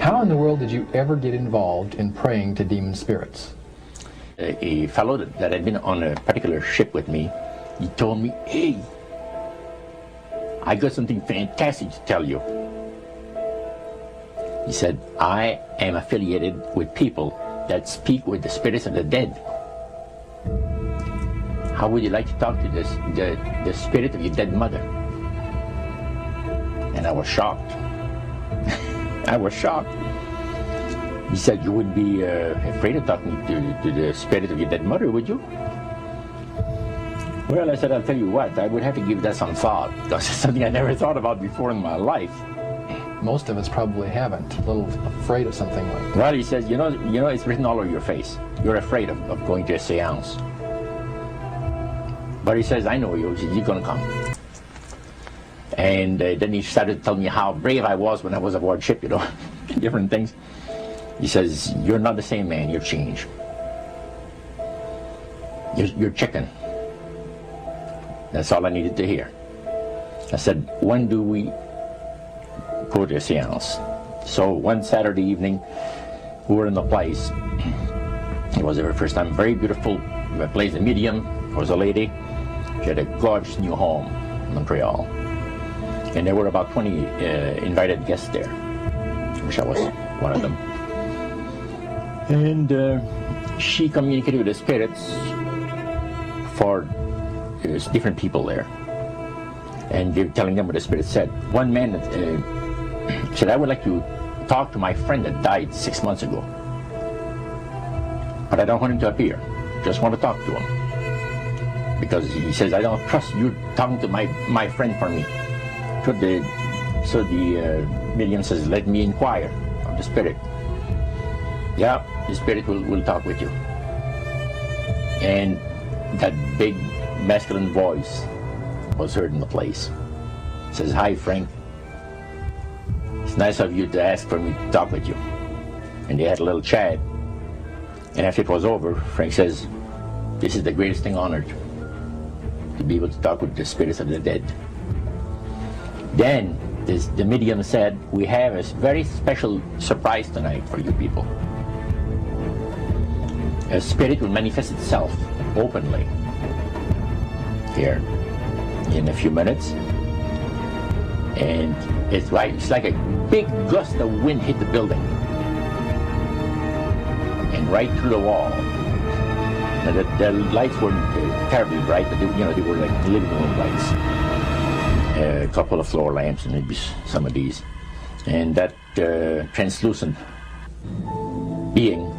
How in the world did you ever get involved in praying to demon spirits? A fellow that had been on a particular ship with me, he told me, "Hey, I got something fantastic to tell you." He said, "I am affiliated with people that speak with the spirits of the dead. How would you like to talk to the spirit of your dead mother?" And I was shocked. I was shocked. He said, "You wouldn't be afraid of talking to the spirit of your dead mother, would you?" Well, I said, "I'll tell you what, I would have to give that some thought, because it's something I never thought about before in my life." Most of us probably haven't. A little afraid of something like that. Well, he says, you know, it's written all over your face. You're afraid of going to a seance. But he says, "I know you. You're going to come." And then he started to tell me how brave I was when I was aboard ship, you know, different things. He says, "You're not the same man. You're changed. You're chicken." That's all I needed to hear. I said, "When do we go to a seance?" So one Saturday evening, we were in the place. It was the very first time. Very beautiful place. The medium was a lady. She had a gorgeous new home in Montreal. And there were about 20 invited guests there. I wish I was one of them. And she communicated with the spirits for there's different people there. And they were telling them what the spirit said. One man said, "I would like to talk to my friend that died 6 months ago. But I don't want him to appear. Just want to talk to him. Because he says, I don't trust you talking to my friend for me." So the medium says, "Let me inquire of the spirit." "Yeah, the spirit will talk with you." And that big masculine voice was heard in the place. It says, "Hi, Frank. It's nice of you to ask for me to talk with you." And they had a little chat. And after it was over, Frank says, "This is the greatest thing on earth, to be able to talk with the spirits of the dead." Then the medium said, "We have a very special surprise tonight for you people. A spirit will manifest itself openly here in a few minutes. And it's like a big gust of wind hit the building. And right through the wall. Now the lights weren't terribly bright, but they were like living room lights. A couple of floor lamps and maybe some of these. And that translucent being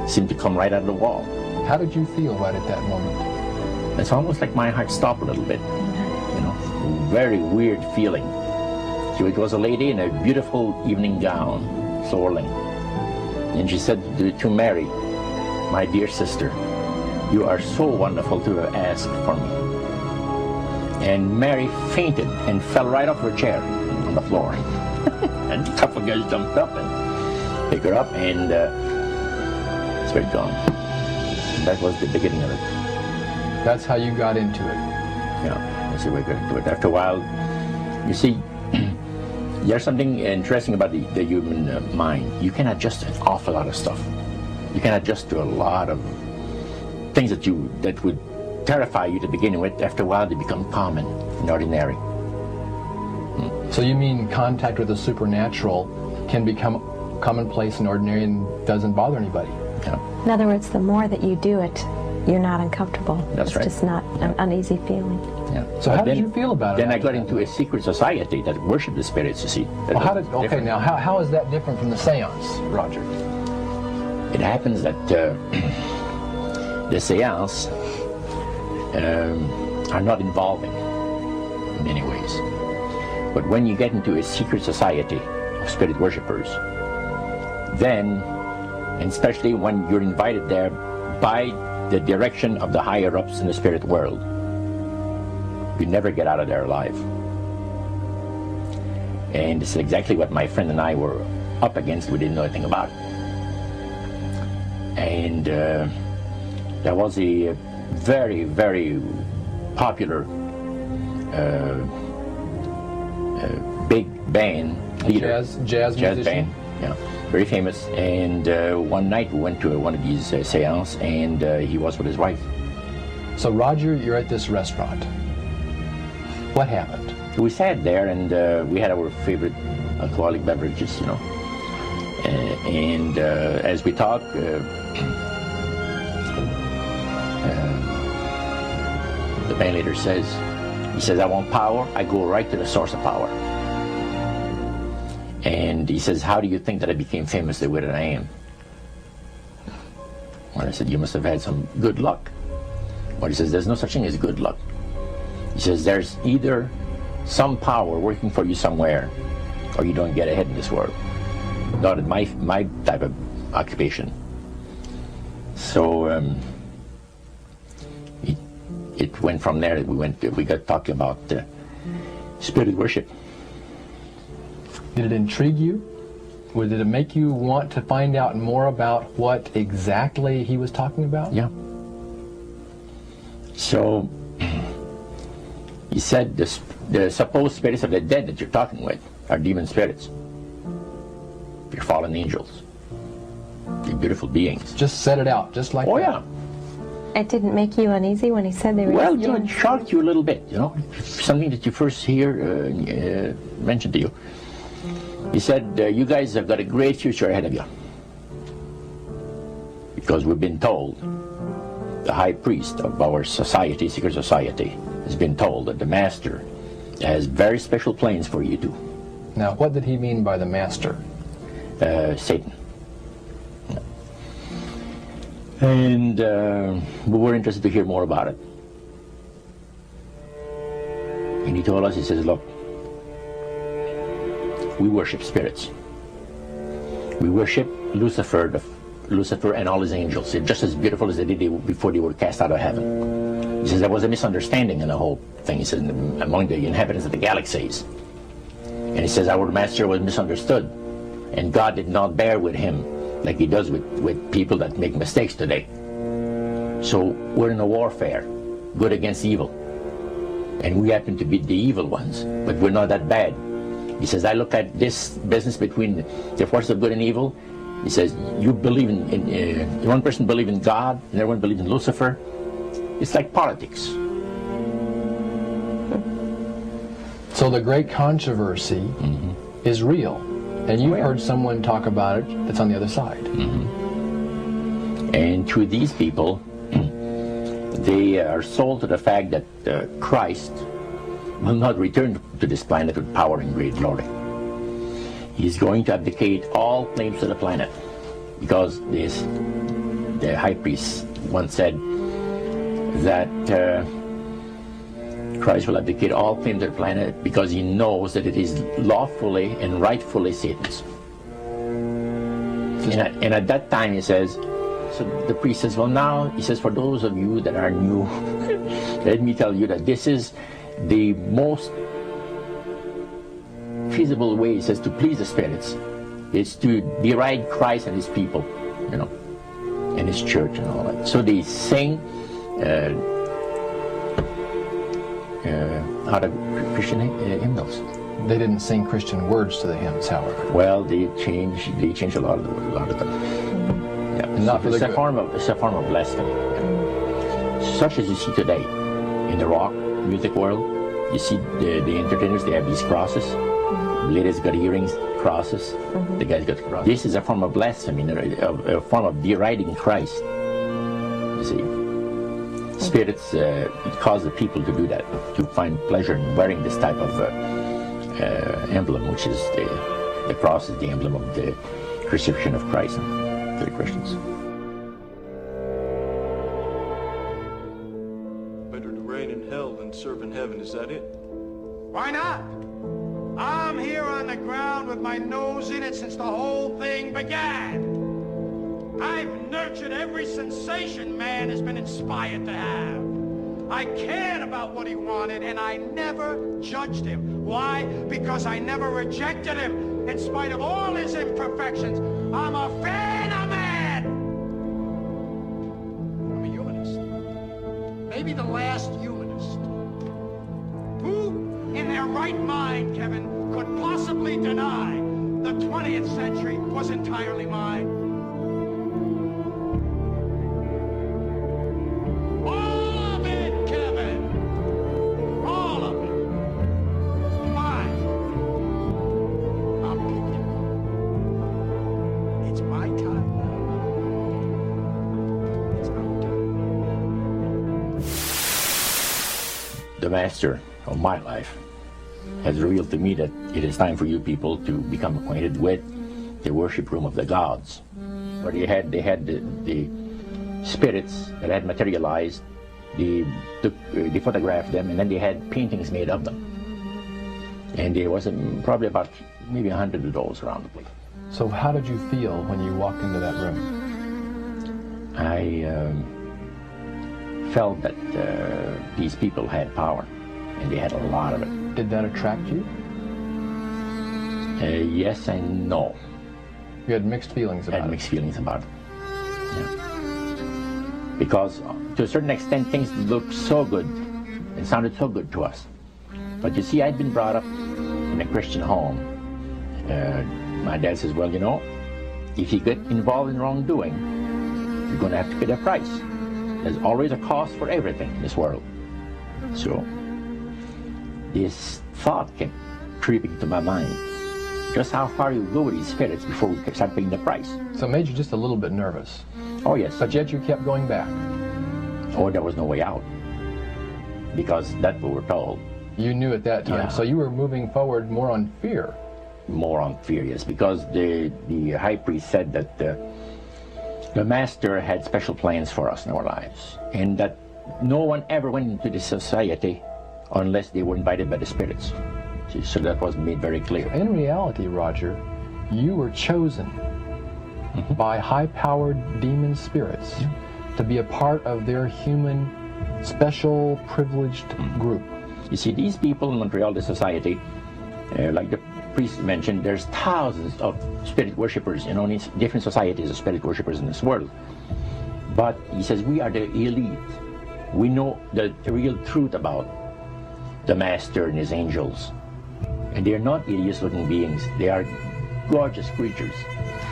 seemed to come right out of the wall. How did you feel right at that moment? It's almost like my heart stopped a little bit. You know, very weird feeling. So it was a lady in a beautiful evening gown, swirling. And she said to Mary, "My dear sister, you are so wonderful to have asked for me." And Mary fainted and fell right off her chair on the floor. And a couple of guys jumped up and picked her up, and straight gone. And that was the beginning of it. That's how you got into it. Yeah, that's the way I got into it. After a while, you see, there's something interesting about the human mind. You can adjust to an awful lot of stuff. You can adjust to a lot of things that would terrify you to begin with. After a while, they become common and ordinary. So you mean contact with the supernatural can become commonplace and ordinary and doesn't bother anybody? Yeah. In other words, the more that you do it, you're not uncomfortable. That's right. It's just not an uneasy feeling. Yeah. So how did you feel about it? Then I got into a secret society that worshipped the spirits, you see. Well, how is that different from the seance, Roger? It happens that the seance are not involving in many ways. But when you get into a secret society of spirit worshippers, then, and especially when you're invited there by the direction of the higher ups in the spirit world, you never get out of there alive. And this is exactly what my friend and I were up against. We didn't know anything about it. And there was a very, very popular big band leader. Jazz musician? Band, yeah. very famous. And one night we went to one of these seances, and he was with his wife. So Roger, you're at this restaurant. What happened? We sat there, and we had our favorite alcoholic beverages, you know. And as we talked, the band leader says, he says, I want power. I go right to the source of power. And he says, how do you think that I became famous the way that I am? Well, I said, you must have had some good luck. Well, he says, there's no such thing as good luck. He says, there's either some power working for you somewhere, or you don't get ahead in this world. Not in my type of occupation. So it went from there. We got talking about spirit worship. Did it intrigue you? Or did it make you want to find out more about what exactly he was talking about? Yeah. So he said the supposed spirits of the dead that you're talking with are demon spirits. You're fallen angels. You're beautiful beings. Just set it out, just like that. Oh, yeah. It didn't make you uneasy when he said they were... Well, you know, it shocked you a little bit, you know. Something that you first hear mentioned to you. He said, you guys have got a great future ahead of you. Because we've been told, the high priest of our society, secret society, has been told that the master has very special plans for you too. Now, what did he mean by the master? Satan. And we were interested to hear more about it. And he told us, he says, look, we worship spirits. We worship Lucifer and all his angels. They're just as beautiful as they did before they were cast out of heaven. He says there was a misunderstanding in the whole thing. He says among the inhabitants of the galaxies. And he says our master was misunderstood. And God did not bear with him like he does with people that make mistakes today. So we're in a warfare, good against evil. And we happen to be the evil ones, but we're not that bad. He says, I look at this business between the forces of good and evil. He says, you believe in one person believes in God, and everyone believes in Lucifer. It's like politics. So the great controversy is real. And you've heard someone talk about it that's on the other side. And to these people, they are sold to the fact that Christ will not return to this planet with power and great glory. He's going to abdicate all claims to the planet, because the high priest once said that Christ will abdicate all claims to the planet because he knows that it is lawfully and rightfully Satan's. And at that time, he says, so the priest says, well, now, he says, for those of you that are new, let me tell you that this is the most feasible way, he says, to please the spirits. It's to deride Christ and his people, you know, and his church and all that. So they sing out of Christian hymnals. They didn't sing Christian words to the hymns, however. Well, they changed a lot of them. Yeah. And not it's a form of blasphemy. Yeah. Such as you see today in the rock music world. You see the entertainers, they have these crosses. The ladies got earrings, crosses. The guys got crosses. This is a form of blasphemy, a form of deriding Christ. You see. Spirits cause the people to do that, to find pleasure in wearing this type of emblem, which is the cross is the emblem of the crucifixion of Christ to the Christians. Better to reign in hell than serve in heaven, is that it? Why not? I'm here on the ground with my nose in it since the whole thing began. I've nurtured every sensation man has been inspired to have. I cared about what he wanted, and I never judged him. Why? Because I never rejected him. In spite of all his imperfections, I'm a fan of man. I'm a humanist. Maybe the last humanist. Who, in their right mind, Kevin, could possibly deny The 20th century was entirely mine. All of it, Kevin! All of it. Mine. I'm picking. It's my time now. It's our time. The master of my life has revealed to me that it is time for you people to become acquainted with the worship room of the gods, where they had the spirits that had materialized. They photographed them, and then they had paintings made of them. And there was probably about maybe 100 of those around the place. So how did you feel when you walked into that room? I felt that these people had power, and they had a lot of it. Did that attract you? Yes and no. You had mixed feelings I about had it. mixed feelings about it. Yeah. Because to a certain extent, things looked so good and sounded so good to us. But you see, I'd been brought up in a Christian home. My dad says, well, you know, if you get involved in wrongdoing, you're going to have to pay the price. There's always a cost for everything in this world. So this thought kept creeping to my mind. Just how far you go with these spirits before we start paying the price. So it made you just a little bit nervous. Oh, yes. But yet you kept going back. Or there was no way out. Because that's what we're told. You knew at that time. Yeah. So you were moving forward more on fear. More on fear, yes. Because the high priest said that the master had special plans for us in our lives. And that no one ever went into this society unless they were invited by the spirits. So that was made very clear. In reality, Roger, you were chosen by high-powered demon spirits to be a part of their human, special, privileged group. You see, these people in Montreal, the society, like the priest mentioned, there's thousands of spirit worshippers in only different societies of spirit worshippers in this world. But he says we are the elite. We know the real truth about the master and his angels. And they're not hideous-looking beings. They are gorgeous creatures.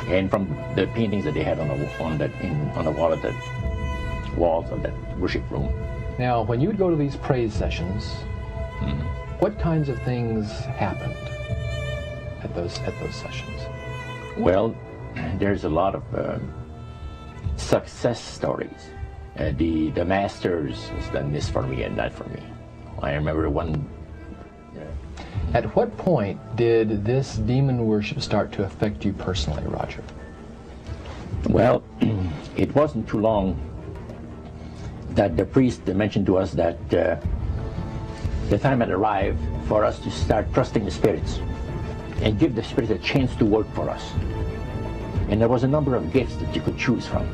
And from the paintings that they had on the wall of the walls of that worship room. Now, when you would go to these praise sessions, what kinds of things happened at those sessions? Well, there's a lot of success stories. The masters has done this for me and that for me. I remember one. At what point did this demon worship start to affect you personally, Roger? Well, it wasn't too long that the priest mentioned to us that the time had arrived for us to start trusting the spirits and give the spirits a chance to work for us. And there was a number of gifts that you could choose from.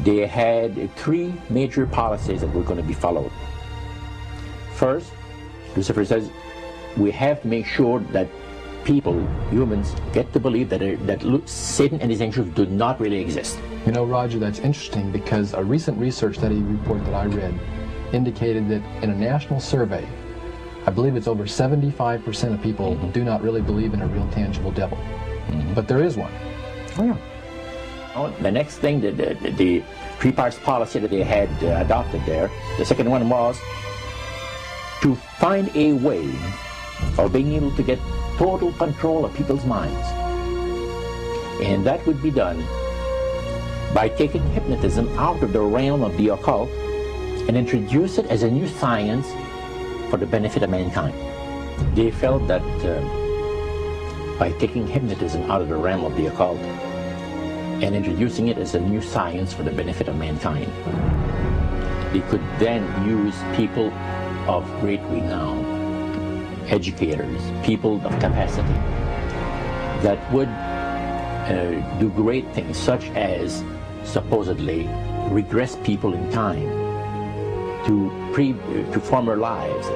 They had three major policies that were going to be followed. First, Lucifer says, we have to make sure that people, humans, get to believe that Satan and his angels do not really exist. You know, Roger, that's interesting because a recent research study report that I read indicated that in a national survey, I believe it's over 75% of people do not really believe in a real tangible devil. But there is one. Oh, yeah. The next thing, the three-parts policy that they had adopted there, the second one was to find a way of being able to get total control of people's minds. And that would be done by taking hypnotism out of the realm of the occult and introduce it as a new science for the benefit of mankind. They felt that by taking hypnotism out of the realm of the occult and introducing it as a new science for the benefit of mankind, they could then use people of great renown, educators, people of capacity, that would do great things, such as supposedly regress people in time to former lives.